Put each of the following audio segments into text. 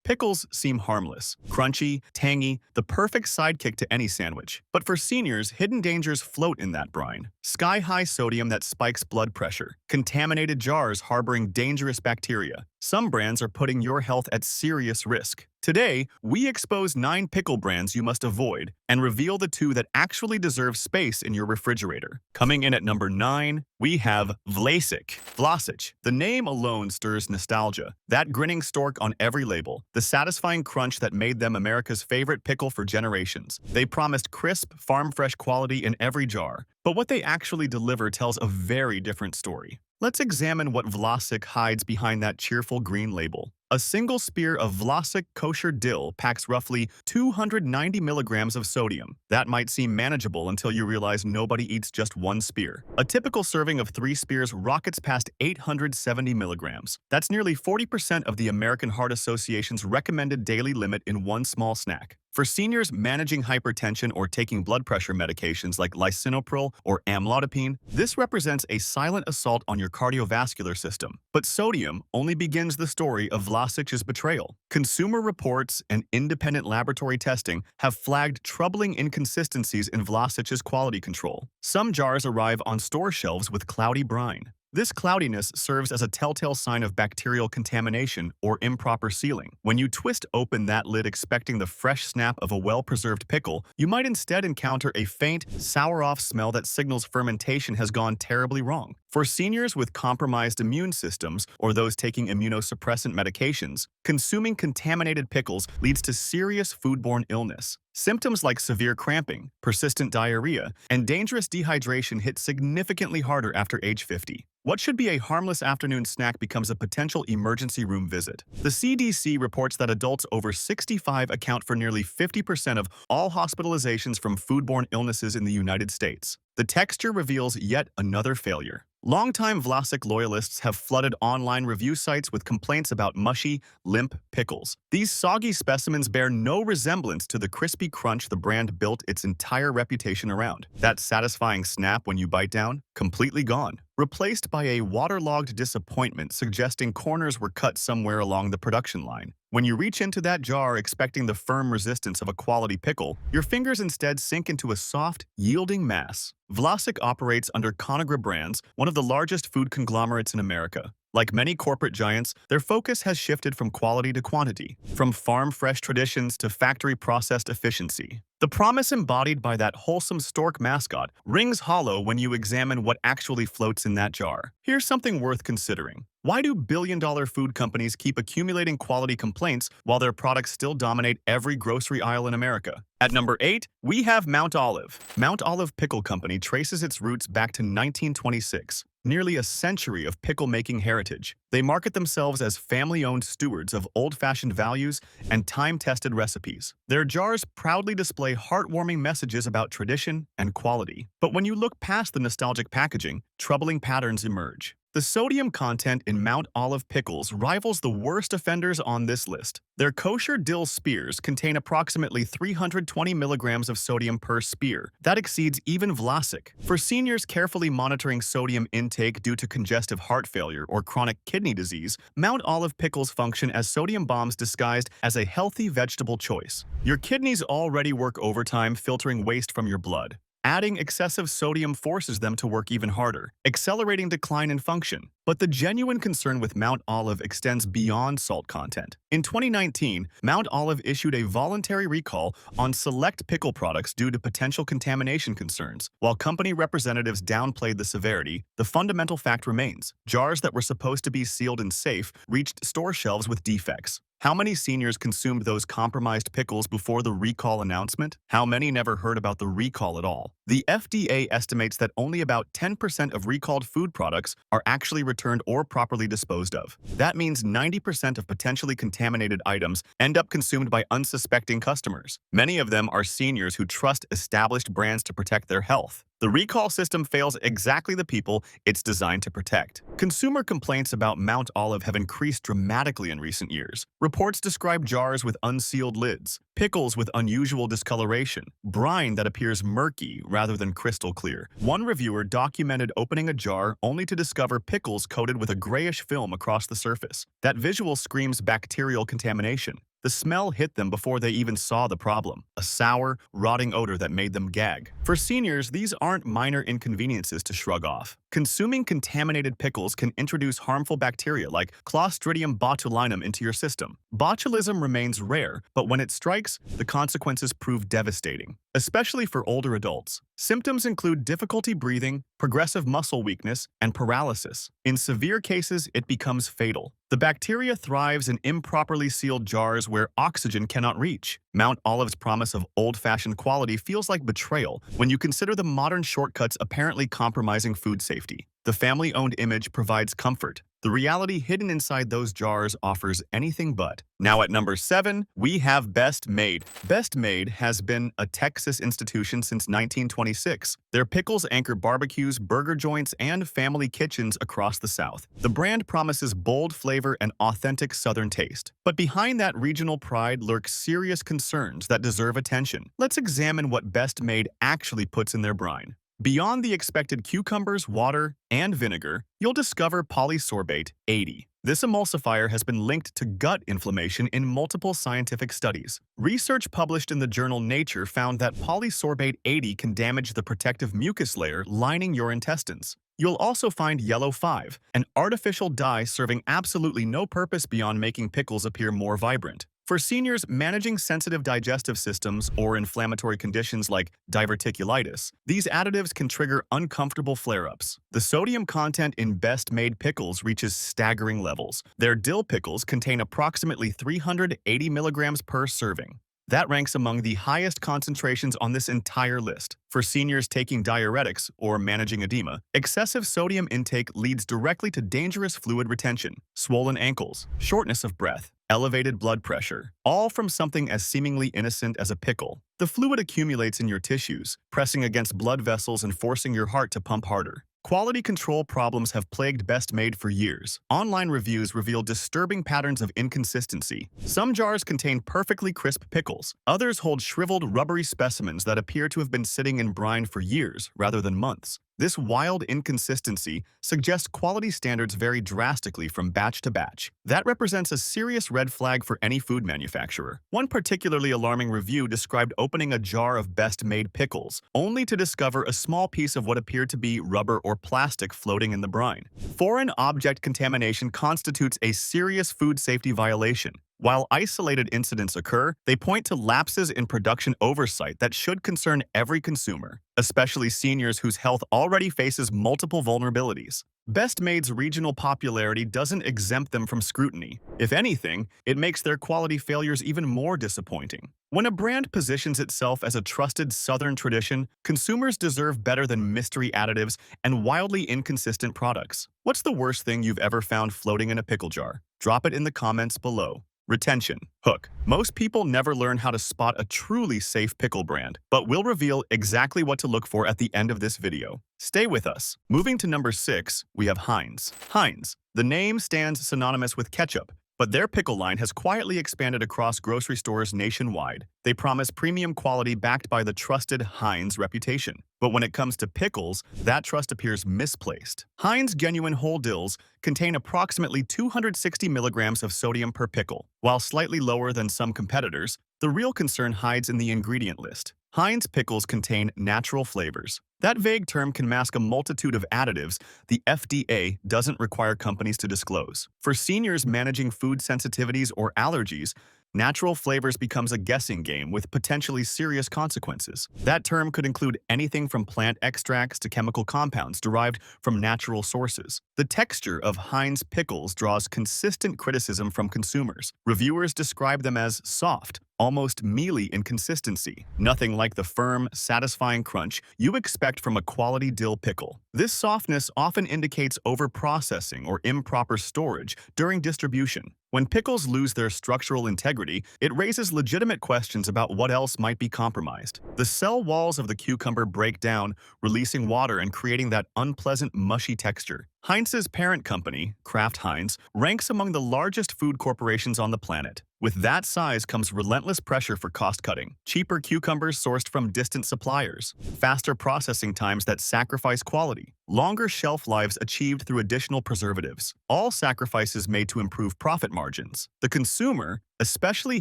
Pickles seem harmless, crunchy, tangy, the perfect sidekick to any sandwich. But for seniors, hidden dangers float in that brine. Sky-high sodium that spikes blood pressure, contaminated jars harboring dangerous bacteria. Some brands are putting your health at serious risk. Today, we expose 9 pickle brands you must avoid and reveal the 2 that actually deserve space in your refrigerator. Coming in at number 9, we have Vlasic. The name alone stirs nostalgia. That grinning stork on every label, the satisfying crunch that made them America's favorite pickle for generations. They promised crisp, farm-fresh quality in every jar. But what they actually deliver tells a very different story. Let's examine what Vlasic hides behind that cheerful green label. A single spear of Vlasic kosher dill packs roughly 290 milligrams of sodium. That might seem manageable until you realize nobody eats just one spear. A typical serving of 3 spears rockets past 870 milligrams. That's nearly 40% of the American Heart Association's recommended daily limit in one small snack. For seniors managing hypertension or taking blood pressure medications like lisinopril or amlodipine, this represents a silent assault on your cardiovascular system. But sodium only begins the story of Vlasic's betrayal. Consumer reports and independent laboratory testing have flagged troubling inconsistencies in Vlasic's quality control. Some jars arrive on store shelves with cloudy brine. This cloudiness serves as a telltale sign of bacterial contamination or improper sealing. When you twist open that lid expecting the fresh snap of a well-preserved pickle, you might instead encounter a faint, sour-off smell that signals fermentation has gone terribly wrong. For seniors with compromised immune systems or those taking immunosuppressant medications, consuming contaminated pickles leads to serious foodborne illness. Symptoms like severe cramping, persistent diarrhea, and dangerous dehydration hit significantly harder after age 50. What should be a harmless afternoon snack becomes a potential emergency room visit. The CDC reports that adults over 65 account for nearly 50% of all hospitalizations from foodborne illnesses in the United States. The texture reveals yet another failure. Longtime Vlasic loyalists have flooded online review sites with complaints about mushy, limp pickles. These soggy specimens bear no resemblance to the crispy crunch the brand built its entire reputation around. That satisfying snap when you bite down? Completely gone. Replaced by a waterlogged disappointment suggesting corners were cut somewhere along the production line. When you reach into that jar expecting the firm resistance of a quality pickle, your fingers instead sink into a soft, yielding mass. Vlasic operates under Conagra Brands, one of the largest food conglomerates in America. Like many corporate giants, their focus has shifted from quality to quantity, from farm-fresh traditions to factory-processed efficiency. The promise embodied by that wholesome stork mascot rings hollow when you examine what actually floats in that jar. Here's something worth considering. Why do billion-dollar food companies keep accumulating quality complaints while their products still dominate every grocery aisle in America? At number 8, we have Mount Olive. Mount Olive Pickle Company traces its roots back to 1926. Nearly a century of pickle-making heritage. They market themselves as family-owned stewards of old-fashioned values and time-tested recipes. Their jars proudly display heartwarming messages about tradition and quality. But when you look past the nostalgic packaging, troubling patterns emerge. The sodium content in Mount Olive pickles rivals the worst offenders on this list. Their kosher dill spears contain approximately 320 milligrams of sodium per spear. That exceeds even Vlasic. For seniors carefully monitoring sodium intake due to congestive heart failure or chronic kidney disease, Mount Olive pickles function as sodium bombs disguised as a healthy vegetable choice. Your kidneys already work overtime filtering waste from your blood. Adding excessive sodium forces them to work even harder, accelerating decline in function. But the genuine concern with Mount Olive extends beyond salt content. In 2019, Mount Olive issued a voluntary recall on select pickle products due to potential contamination concerns. While company representatives downplayed the severity, the fundamental fact remains. Jars that were supposed to be sealed and safe reached store shelves with defects. How many seniors consumed those compromised pickles before the recall announcement? How many never heard about the recall at all? The FDA estimates that only about 10% of recalled food products are actually returned or properly disposed of. That means 90% of potentially contaminated items end up consumed by unsuspecting customers. Many of them are seniors who trust established brands to protect their health. The recall system fails exactly the people it's designed to protect. Consumer complaints about Mount Olive have increased dramatically in recent years. Reports describe jars with unsealed lids, pickles with unusual discoloration, brine that appears murky rather than crystal clear. One reviewer documented opening a jar only to discover pickles coated with a grayish film across the surface. That visual screams bacterial contamination. The smell hit them before they even saw the problem, a sour, rotting odor that made them gag. For seniors, these aren't minor inconveniences to shrug off. Consuming contaminated pickles can introduce harmful bacteria like Clostridium botulinum into your system. Botulism remains rare, but when it strikes, the consequences prove devastating, especially for older adults. Symptoms include difficulty breathing, progressive muscle weakness, and paralysis. In severe cases, it becomes fatal. The bacteria thrives in improperly sealed jars where oxygen cannot reach. Mount Olive's promise of old-fashioned quality feels like betrayal when you consider the modern shortcuts apparently compromising food safety. The family-owned image provides comfort. The reality hidden inside those jars offers anything but. Now at number 7, we have Best Made. Best Made has been a Texas institution since 1926. Their pickles anchor barbecues, burger joints, and family kitchens across the South. The brand promises bold flavor and authentic Southern taste. But behind that regional pride lurk serious concerns that deserve attention. Let's examine what Best Made actually puts in their brine. Beyond the expected cucumbers, water, and vinegar, you'll discover polysorbate 80. This emulsifier has been linked to gut inflammation in multiple scientific studies. Research published in the journal Nature found that polysorbate 80 can damage the protective mucus layer lining your intestines. You'll also find yellow 5, an artificial dye serving absolutely no purpose beyond making pickles appear more vibrant. For seniors managing sensitive digestive systems or inflammatory conditions like diverticulitis, these additives can trigger uncomfortable flare-ups. The sodium content in Best Made pickles reaches staggering levels. Their dill pickles contain approximately 380 milligrams per serving. That ranks among the highest concentrations on this entire list. For seniors taking diuretics or managing edema, excessive sodium intake leads directly to dangerous fluid retention, swollen ankles, shortness of breath, elevated blood pressure, all from something as seemingly innocent as a pickle. The fluid accumulates in your tissues, pressing against blood vessels and forcing your heart to pump harder. Quality control problems have plagued Best Made for years. Online reviews reveal disturbing patterns of inconsistency. Some jars contain perfectly crisp pickles. Others hold shriveled, rubbery specimens that appear to have been sitting in brine for years rather than months. This wild inconsistency suggests quality standards vary drastically from batch to batch. That represents a serious red flag for any food manufacturer. One particularly alarming review described opening a jar of Best Made pickles, only to discover a small piece of what appeared to be rubber or plastic floating in the brine. Foreign object contamination constitutes a serious food safety violation. While isolated incidents occur, they point to lapses in production oversight that should concern every consumer, especially seniors whose health already faces multiple vulnerabilities. Best Made's regional popularity doesn't exempt them from scrutiny. If anything, it makes their quality failures even more disappointing. When a brand positions itself as a trusted Southern tradition, consumers deserve better than mystery additives and wildly inconsistent products. What's the worst thing you've ever found floating in a pickle jar? Drop it in the comments below. Retention. Hook. Most people never learn how to spot a truly safe pickle brand, but we'll reveal exactly what to look for at the end of this video. Stay with us. Moving to number 6, we have Heinz. Heinz. The name stands synonymous with ketchup, but their pickle line has quietly expanded across grocery stores nationwide. They promise premium quality backed by the trusted Heinz reputation. But when it comes to pickles, that trust appears misplaced. Heinz genuine whole dills contain approximately 260 milligrams of sodium per pickle. While slightly lower than some competitors, the real concern hides in the ingredient list. Heinz pickles contain natural flavors. That vague term can mask a multitude of additives the FDA doesn't require companies to disclose. For seniors managing food sensitivities or allergies, natural flavors becomes a guessing game with potentially serious consequences. That term could include anything from plant extracts to chemical compounds derived from natural sources. The texture of Heinz pickles draws consistent criticism from consumers. Reviewers describe them as soft, almost mealy in consistency, nothing like the firm, satisfying crunch you expect from a quality dill pickle. This softness often indicates overprocessing or improper storage during distribution. When pickles lose their structural integrity, it raises legitimate questions about what else might be compromised. The cell walls of the cucumber break down, releasing water and creating that unpleasant, mushy texture. Heinz's parent company, Kraft Heinz, ranks among the largest food corporations on the planet. With that size comes relentless pressure for cost-cutting, cheaper cucumbers sourced from distant suppliers, faster processing times that sacrifice quality, longer shelf lives achieved through additional preservatives, all sacrifices made to improve profit margins. The consumer, especially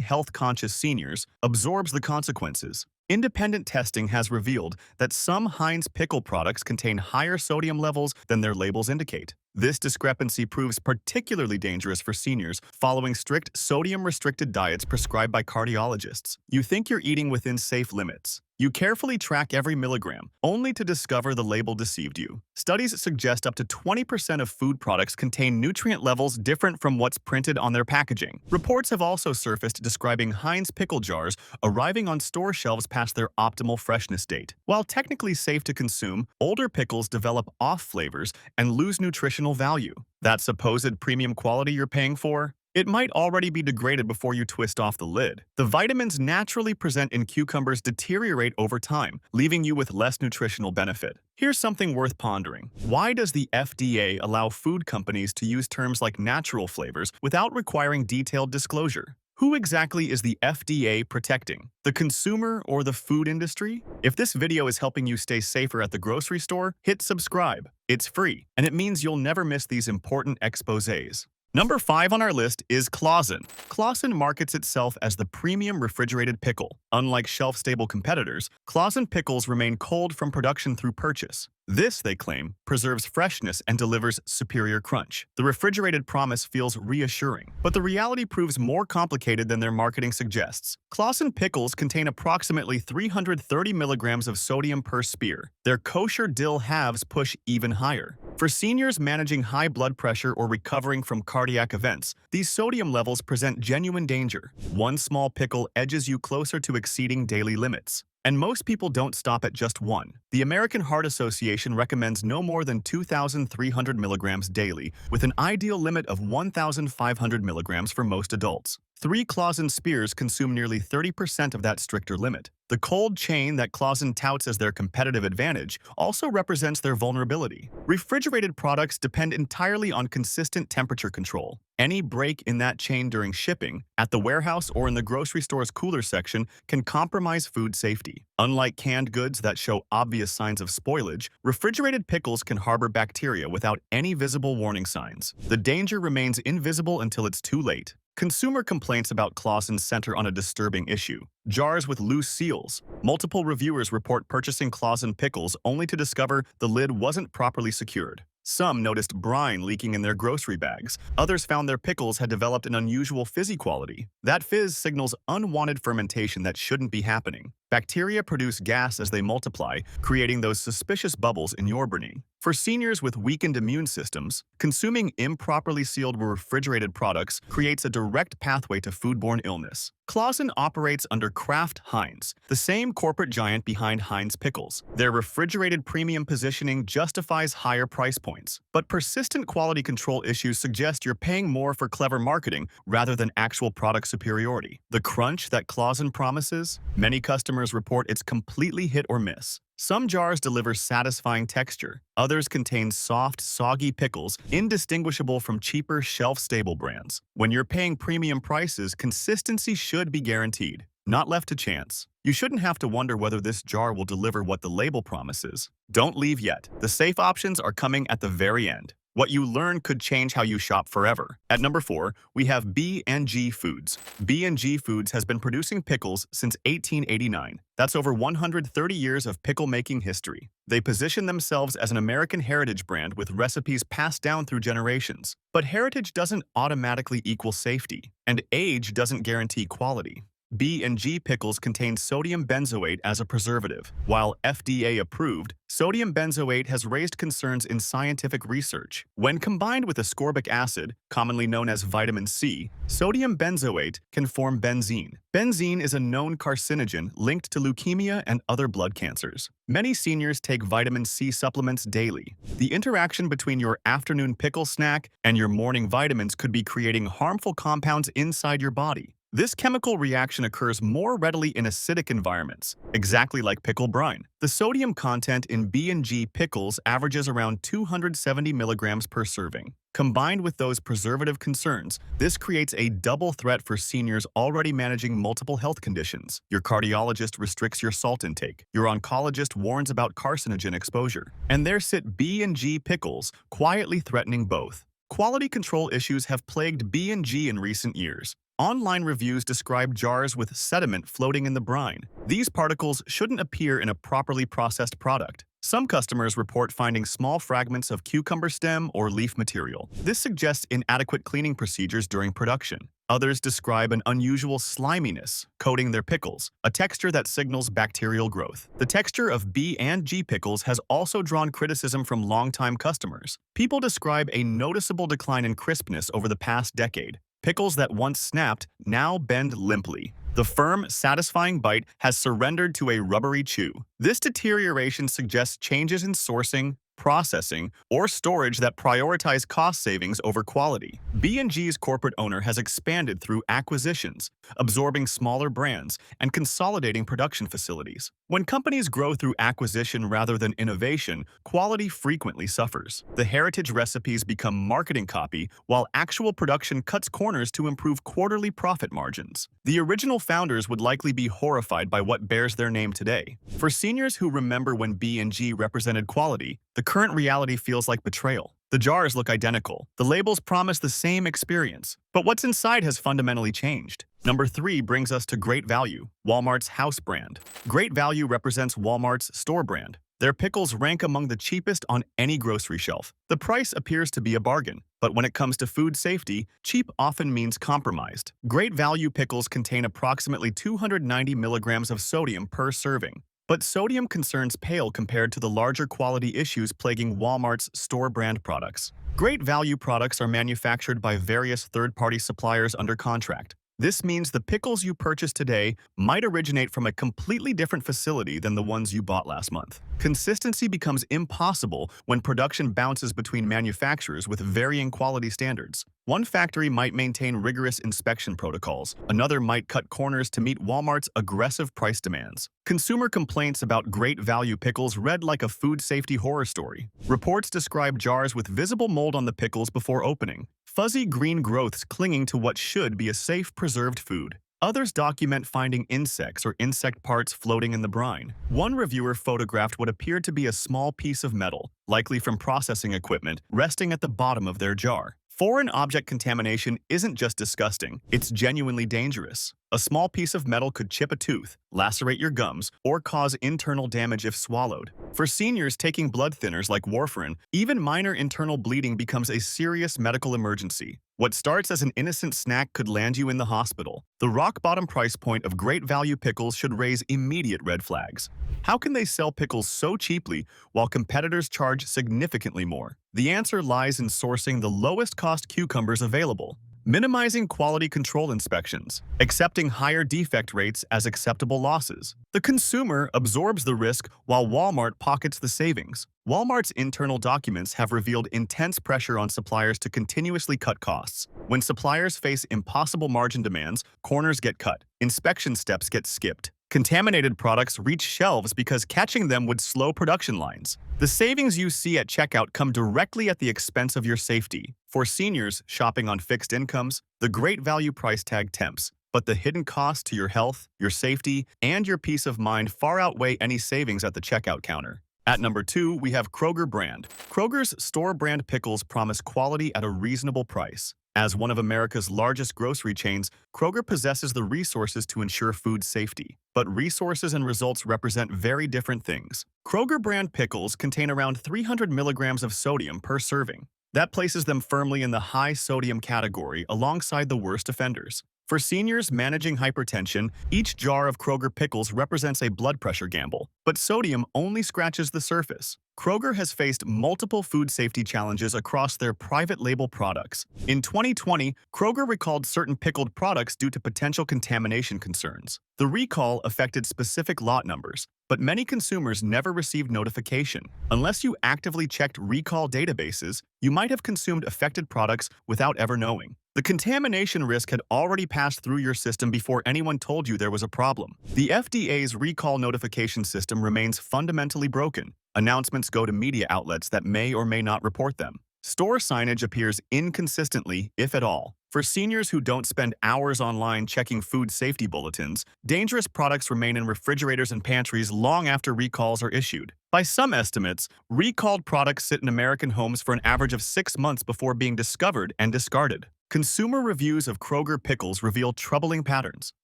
health-conscious seniors, absorbs the consequences. Independent testing has revealed that some Heinz pickle products contain higher sodium levels than their labels indicate. This discrepancy proves particularly dangerous for seniors following strict sodium-restricted diets prescribed by cardiologists. You think you're eating within safe limits. You carefully track every milligram, only to discover the label deceived you. Studies suggest up to 20% of food products contain nutrient levels different from what's printed on their packaging. Reports have also surfaced describing Heinz pickle jars arriving on store shelves past their optimal freshness date. While technically safe to consume, older pickles develop off flavors and lose nutritional value. That supposed premium quality you're paying for? It might already be degraded before you twist off the lid. The vitamins naturally present in cucumbers deteriorate over time, leaving you with less nutritional benefit. Here's something worth pondering. Why does the FDA allow food companies to use terms like natural flavors without requiring detailed disclosure? Who exactly is the FDA protecting? The consumer or the food industry? If this video is helping you stay safer at the grocery store, hit subscribe. It's free, and it means you'll never miss these important exposés. Number 5 on our list is Claussen. Claussen markets itself as the premium refrigerated pickle. Unlike shelf-stable competitors, Claussen pickles remain cold from production through purchase. This, they claim, preserves freshness and delivers superior crunch. The refrigerated promise feels reassuring, but the reality proves more complicated than their marketing suggests. Claussen pickles contain approximately 330 milligrams of sodium per spear. Their kosher dill halves push even higher. For seniors managing high blood pressure or recovering from cardiac events, these sodium levels present genuine danger. One small pickle edges you closer to exceeding daily limits. And most people don't stop at just one. The American Heart Association recommends no more than 2,300 milligrams daily, with an ideal limit of 1,500 milligrams for most adults. 3 Claussen spears consume nearly 30% of that stricter limit. The cold chain that Claussen touts as their competitive advantage also represents their vulnerability. Refrigerated products depend entirely on consistent temperature control. Any break in that chain during shipping, at the warehouse or in the grocery store's cooler section, can compromise food safety. Unlike canned goods that show obvious signs of spoilage, refrigerated pickles can harbor bacteria without any visible warning signs. The danger remains invisible until it's too late. Consumer complaints about Claussen center on a disturbing issue: jars with loose seals. Multiple reviewers report purchasing Claussen pickles only to discover the lid wasn't properly secured. Some noticed brine leaking in their grocery bags. Others found their pickles had developed an unusual fizzy quality. That fizz signals unwanted fermentation that shouldn't be happening. Bacteria produce gas as they multiply, creating those suspicious bubbles in your brine. For seniors with weakened immune systems, consuming improperly sealed refrigerated products creates a direct pathway to foodborne illness. Claussen operates under Kraft Heinz, the same corporate giant behind Heinz pickles. Their refrigerated premium positioning justifies higher price points, but persistent quality control issues suggest you're paying more for clever marketing rather than actual product superiority. The crunch that Claussen promises? Many customers report it's completely hit or miss. Some jars deliver satisfying texture. Others contain soft, soggy pickles, indistinguishable from cheaper, shelf-stable brands. When you're paying premium prices, consistency should be guaranteed, not left to chance. You shouldn't have to wonder whether this jar will deliver what the label promises. Don't leave yet. The safe options are coming at the very end. What you learn could change how you shop forever. At number 4, we have B&G Foods. B&G Foods has been producing pickles since 1889. That's over 130 years of pickle-making history. They position themselves as an American heritage brand with recipes passed down through generations. But heritage doesn't automatically equal safety, and age doesn't guarantee quality. B&G pickles contain sodium benzoate as a preservative. While FDA-approved, sodium benzoate has raised concerns in scientific research. When combined with ascorbic acid, commonly known as vitamin C, sodium benzoate can form benzene. Benzene is a known carcinogen linked to leukemia and other blood cancers. Many seniors take vitamin C supplements daily. The interaction between your afternoon pickle snack and your morning vitamins could be creating harmful compounds inside your body. This chemical reaction occurs more readily in acidic environments, exactly like pickle brine. The sodium content in B&G Pickles averages around 270 milligrams per serving. Combined with those preservative concerns, this creates a double threat for seniors already managing multiple health conditions. Your cardiologist restricts your salt intake. Your oncologist warns about carcinogen exposure. And there sit B&G Pickles, quietly threatening both. Quality control issues have plagued B&G in recent years. Online reviews describe jars with sediment floating in the brine. These particles shouldn't appear in a properly processed product. Some customers report finding small fragments of cucumber stem or leaf material. This suggests inadequate cleaning procedures during production. Others describe an unusual sliminess coating their pickles, a texture that signals bacterial growth. The texture of B&G pickles has also drawn criticism from longtime customers. People describe a noticeable decline in crispness over the past decade. Pickles that once snapped now bend limply. The firm, satisfying bite has surrendered to a rubbery chew. This deterioration suggests changes in sourcing, processing, or storage that prioritize cost savings over quality. B&G's corporate owner has expanded through acquisitions, absorbing smaller brands, and consolidating production facilities. When companies grow through acquisition rather than innovation, quality frequently suffers. The heritage recipes become marketing copy, while actual production cuts corners to improve quarterly profit margins. The original founders would likely be horrified by what bears their name today. For seniors who remember when B&G represented quality, the current reality feels like betrayal. The jars look identical. The labels promise the same experience. But what's inside has fundamentally changed. Number 3 brings us to Great Value, Walmart's house brand. Great Value represents Walmart's store brand. Their pickles rank among the cheapest on any grocery shelf. The price appears to be a bargain, but when it comes to food safety, cheap often means compromised. Great Value pickles contain approximately 290 milligrams of sodium per serving. But sodium concerns pale compared to the larger quality issues plaguing Walmart's store brand products. Great Value products are manufactured by various third-party suppliers under contract. This means the pickles you purchase today might originate from a completely different facility than the ones you bought last month. Consistency becomes impossible when production bounces between manufacturers with varying quality standards. One factory might maintain rigorous inspection protocols, another might cut corners to meet Walmart's aggressive price demands. Consumer complaints about Great Value pickles read like a food safety horror story. Reports describe jars with visible mold on the pickles before opening, fuzzy green growths clinging to what should be a safe preserved food. Others document finding insects or insect parts floating in the brine. One reviewer photographed what appeared to be a small piece of metal, likely from processing equipment, resting at the bottom of their jar. Foreign object contamination isn't just disgusting, it's genuinely dangerous. A small piece of metal could chip a tooth, lacerate your gums, or cause internal damage if swallowed. For seniors taking blood thinners like warfarin, even minor internal bleeding becomes a serious medical emergency. What starts as an innocent snack could land you in the hospital. The rock-bottom price point of Great Value pickles should raise immediate red flags. How can they sell pickles so cheaply while competitors charge significantly more? The answer lies in sourcing the lowest-cost cucumbers available, minimizing quality control inspections, accepting higher defect rates as acceptable losses. The consumer absorbs the risk while Walmart pockets the savings. Walmart's internal documents have revealed intense pressure on suppliers to continuously cut costs. When suppliers face impossible margin demands, corners get cut, inspection steps get skipped. Contaminated products reach shelves because catching them would slow production lines. The savings you see at checkout come directly at the expense of your safety. For seniors shopping on fixed incomes, the Great Value price tag tempts, but the hidden costs to your health, your safety, and your peace of mind far outweigh any savings at the checkout counter. At number 2, we have Kroger brand. Kroger's store brand pickles promise quality at a reasonable price. As one of America's largest grocery chains, Kroger possesses the resources to ensure food safety. But resources and results represent very different things. Kroger brand pickles contain around 300 milligrams of sodium per serving. That places them firmly in the high sodium category alongside the worst offenders. For seniors managing hypertension, each jar of Kroger pickles represents a blood pressure gamble, but sodium only scratches the surface. Kroger has faced multiple food safety challenges across their private label products. In 2020, Kroger recalled certain pickled products due to potential contamination concerns. The recall affected specific lot numbers, but many consumers never received notification. Unless you actively checked recall databases, you might have consumed affected products without ever knowing. The contamination risk had already passed through your system before anyone told you there was a problem. The FDA's recall notification system remains fundamentally broken. Announcements go to media outlets that may or may not report them. Store signage appears inconsistently, if at all. For seniors who don't spend hours online checking food safety bulletins, dangerous products remain in refrigerators and pantries long after recalls are issued. By some estimates, recalled products sit in American homes for an average of 6 months before being discovered and discarded. Consumer reviews of Kroger Pickles reveal troubling patterns.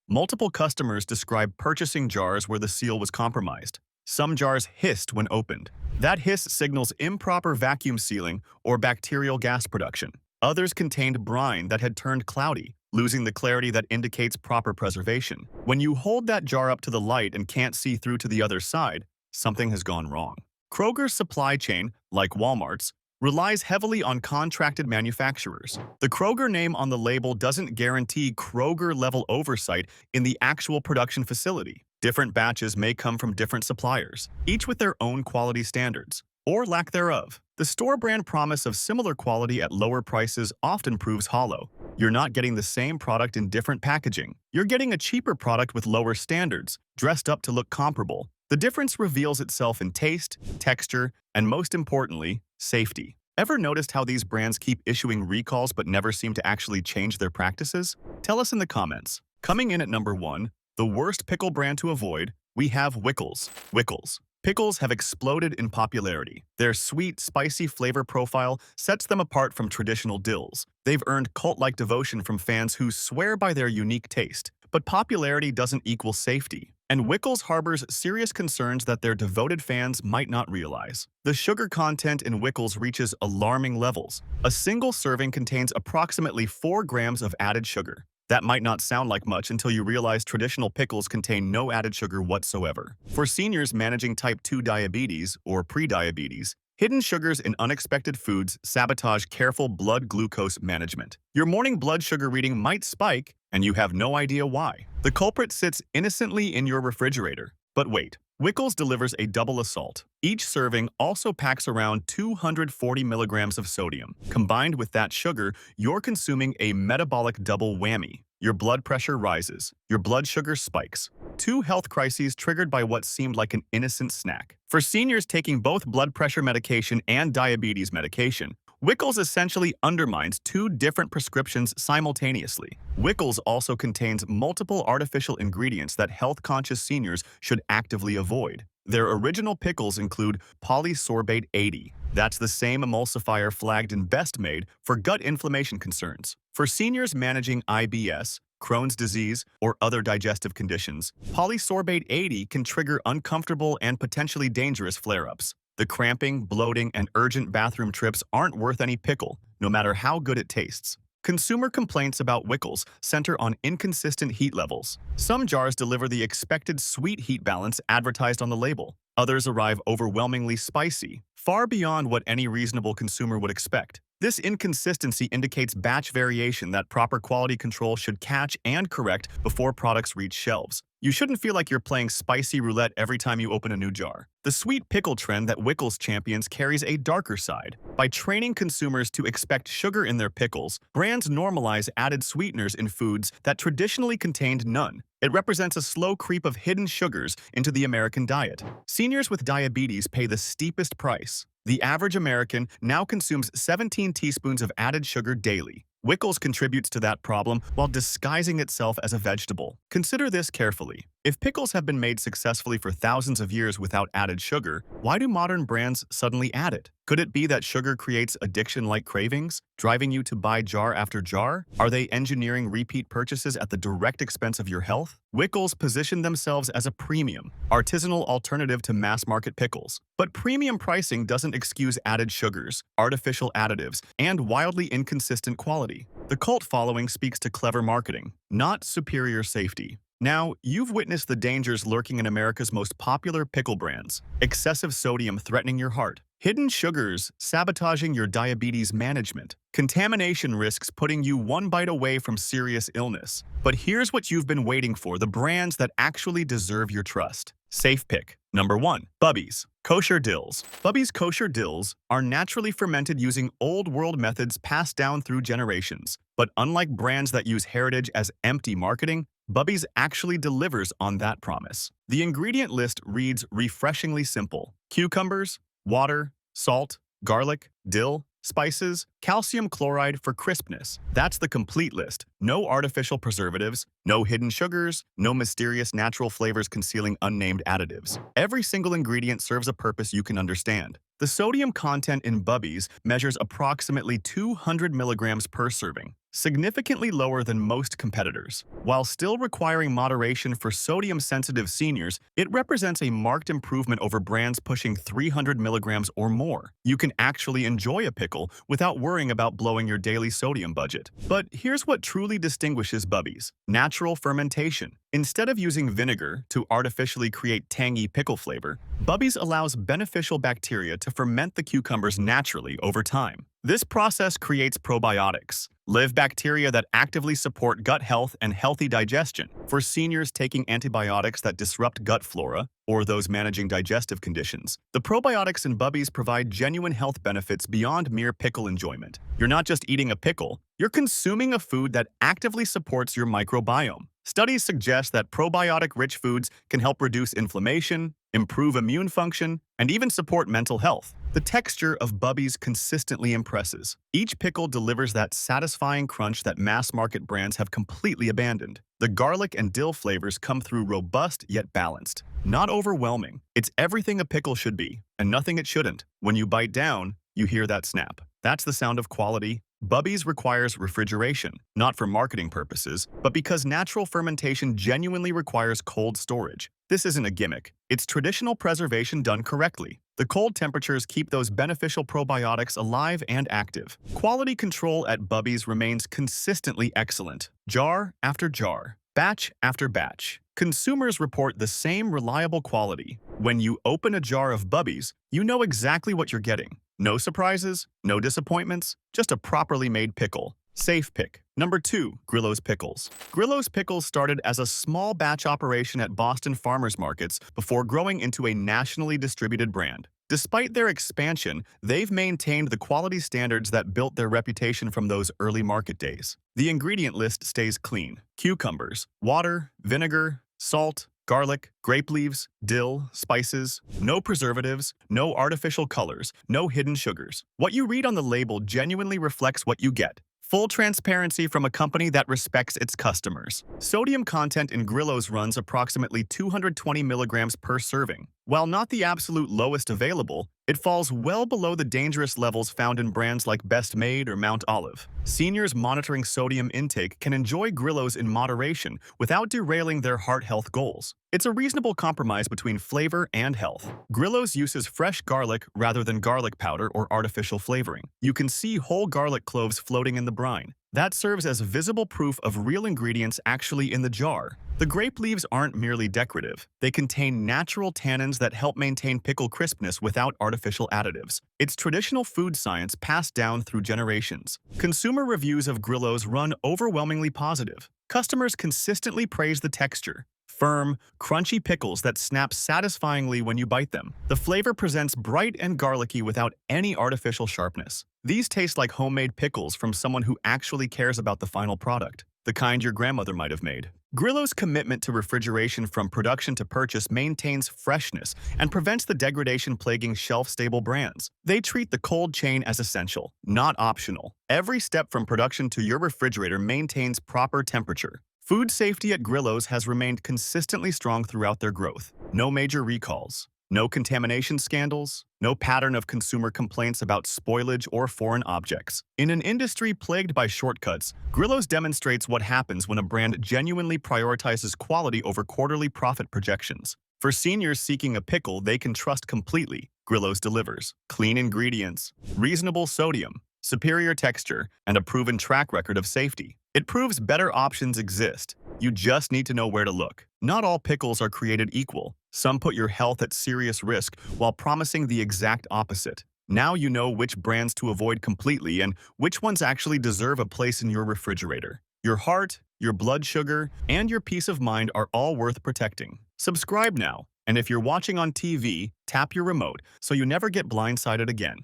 Multiple customers describe purchasing jars where the seal was compromised. Some jars hissed when opened. That hiss signals improper vacuum sealing or bacterial gas production. Others contained brine that had turned cloudy, losing the clarity that indicates proper preservation. When you hold that jar up to the light and can't see through to the other side, something has gone wrong. Kroger's supply chain, like Walmart's, relies heavily on contracted manufacturers. The Kroger name on the label doesn't guarantee Kroger-level oversight in the actual production facility. Different batches may come from different suppliers, each with their own quality standards, or lack thereof. The store brand promise of similar quality at lower prices often proves hollow. You're not getting the same product in different packaging. You're getting a cheaper product with lower standards, dressed up to look comparable. The difference reveals itself in taste, texture, and most importantly, safety. Ever noticed how these brands keep issuing recalls but never seem to actually change their practices? Tell us in the comments. Coming in at number 1, the worst pickle brand to avoid, we have Wickles. Wickles. Pickles have exploded in popularity. Their sweet, spicy flavor profile sets them apart from traditional dills. They've earned cult-like devotion from fans who swear by their unique taste. But popularity doesn't equal safety, and Wickles harbors serious concerns that their devoted fans might not realize. The sugar content in Wickles reaches alarming levels. A single serving contains approximately 4 grams of added sugar. That might not sound like much until you realize traditional pickles contain no added sugar whatsoever. For seniors managing type 2 diabetes or prediabetes, hidden sugars in unexpected foods sabotage careful blood glucose management. Your morning blood sugar reading might spike, and you have no idea why. The culprit sits innocently in your refrigerator. But wait, Wickles delivers a double assault. Each serving also packs around 240 milligrams of sodium. Combined with that sugar, you're consuming a metabolic double whammy. Your blood pressure rises. Your blood sugar spikes. 2 health crises triggered by what seemed like an innocent snack. For seniors taking both blood pressure medication and diabetes medication, Wickles essentially undermines 2 different prescriptions simultaneously. Wickles also contains multiple artificial ingredients that health-conscious seniors should actively avoid. Their original pickles include polysorbate 80. That's the same emulsifier flagged in Best Made for gut inflammation concerns. For seniors managing IBS, Crohn's disease, or other digestive conditions, polysorbate 80 can trigger uncomfortable and potentially dangerous flare-ups. The cramping, bloating, and urgent bathroom trips aren't worth any pickle, no matter how good it tastes. Consumer complaints about Wickles center on inconsistent heat levels. Some jars deliver the expected sweet heat balance advertised on the label. Others arrive overwhelmingly spicy, far beyond what any reasonable consumer would expect. This inconsistency indicates batch variation that proper quality control should catch and correct before products reach shelves. You shouldn't feel like you're playing spicy roulette every time you open a new jar. The sweet pickle trend that Wickles champions carries a darker side. By training consumers to expect sugar in their pickles, brands normalize added sweeteners in foods that traditionally contained none. It represents a slow creep of hidden sugars into the American diet. Seniors with diabetes pay the steepest price. The average American now consumes 17 teaspoons of added sugar daily. Wickles contributes to that problem while disguising itself as a vegetable. Consider this carefully. If pickles have been made successfully for thousands of years without added sugar, why do modern brands suddenly add it? Could it be that sugar creates addiction-like cravings, driving you to buy jar after jar? Are they engineering repeat purchases at the direct expense of your health? Wickles position themselves as a premium, artisanal alternative to mass-market pickles. But premium pricing doesn't excuse added sugars, artificial additives, and wildly inconsistent quality. The cult following speaks to clever marketing, not superior safety. Now, you've witnessed the dangers lurking in America's most popular pickle brands. Excessive sodium threatening your heart. Hidden sugars sabotaging your diabetes management. Contamination risks putting you one bite away from serious illness. But here's what you've been waiting for, the brands that actually deserve your trust. Safe pick. Number 1. Bubbies. Kosher dills. Bubbies kosher dills are naturally fermented using old-world methods passed down through generations. But unlike brands that use heritage as empty marketing, Bubbies actually delivers on that promise. The ingredient list reads refreshingly simple. Cucumbers, water, salt, garlic, dill, spices, calcium chloride for crispness. That's the complete list. No artificial preservatives, no hidden sugars, no mysterious natural flavors concealing unnamed additives. Every single ingredient serves a purpose you can understand. The sodium content in Bubbies measures approximately 200 milligrams per serving, significantly lower than most competitors. While still requiring moderation for sodium-sensitive seniors, it represents a marked improvement over brands pushing 300 milligrams or more. You can actually enjoy a pickle without worrying about blowing your daily sodium budget. But here's what truly distinguishes Bubbies: natural fermentation. Instead of using vinegar to artificially create tangy pickle flavor, Bubbies allows beneficial bacteria to ferment the cucumbers naturally over time. This process creates probiotics, live bacteria that actively support gut health and healthy digestion. For seniors taking antibiotics that disrupt gut flora, or those managing digestive conditions, the probiotics in Bubbies provide genuine health benefits beyond mere pickle enjoyment. You're not just eating a pickle, you're consuming a food that actively supports your microbiome. Studies suggest that probiotic-rich foods can help reduce inflammation, improve immune function, and even support mental health. The texture of Bubbies consistently impresses. Each pickle delivers that satisfying crunch that mass-market brands have completely abandoned. The garlic and dill flavors come through robust yet balanced. Not overwhelming. It's everything a pickle should be, and nothing it shouldn't. When you bite down, you hear that snap. That's the sound of quality. Bubbies requires refrigeration, not for marketing purposes, but because natural fermentation genuinely requires cold storage. This isn't a gimmick. It's traditional preservation done correctly. The cold temperatures keep those beneficial probiotics alive and active. Quality control at Bubbies remains consistently excellent. Jar after jar, batch after batch. Consumers report the same reliable quality. When you open a jar of Bubbies, you know exactly what you're getting. No surprises, no disappointments, just a properly made pickle. Safe pick. Number 2. Grillo's Pickles. Grillo's Pickles started as a small batch operation at Boston farmers markets before growing into a nationally distributed brand. Despite their expansion, they've maintained the quality standards that built their reputation from those early market days. The ingredient list stays clean. Cucumbers, water, vinegar, salt, garlic, grape leaves, dill, spices, no preservatives, no artificial colors, no hidden sugars. What you read on the label genuinely reflects what you get. Full transparency from a company that respects its customers. Sodium content in Grillo's runs approximately 220 milligrams per serving. While not the absolute lowest available, it falls well below the dangerous levels found in brands like Best Made or Mount Olive. Seniors monitoring sodium intake can enjoy Grillo's in moderation without derailing their heart health goals. It's a reasonable compromise between flavor and health. Grillo's uses fresh garlic rather than garlic powder or artificial flavoring. You can see whole garlic cloves floating in the brine. That serves as visible proof of real ingredients actually in the jar. The grape leaves aren't merely decorative. They contain natural tannins that help maintain pickle crispness without artificial additives. It's traditional food science passed down through generations. Consumer reviews of Grillo's run overwhelmingly positive. Customers consistently praise the texture. Firm, crunchy pickles that snap satisfyingly when you bite them. The flavor presents bright and garlicky without any artificial sharpness. These taste like homemade pickles from someone who actually cares about the final product, the kind your grandmother might have made. Grillo's commitment to refrigeration from production to purchase maintains freshness and prevents the degradation plaguing shelf-stable brands. They treat the cold chain as essential, not optional. Every step from production to your refrigerator maintains proper temperature. Food safety at Grillo's has remained consistently strong throughout their growth. No major recalls, no contamination scandals, no pattern of consumer complaints about spoilage or foreign objects. In an industry plagued by shortcuts, Grillo's demonstrates what happens when a brand genuinely prioritizes quality over quarterly profit projections. For seniors seeking a pickle they can trust completely, Grillo's delivers. Clean ingredients, reasonable sodium, superior texture, and a proven track record of safety. It proves better options exist. You just need to know where to look. Not all pickles are created equal. Some put your health at serious risk while promising the exact opposite. Now you know which brands to avoid completely and which ones actually deserve a place in your refrigerator. Your heart, your blood sugar, and your peace of mind are all worth protecting. Subscribe now And if you're watching on TV, tap your remote so you never get blindsided again.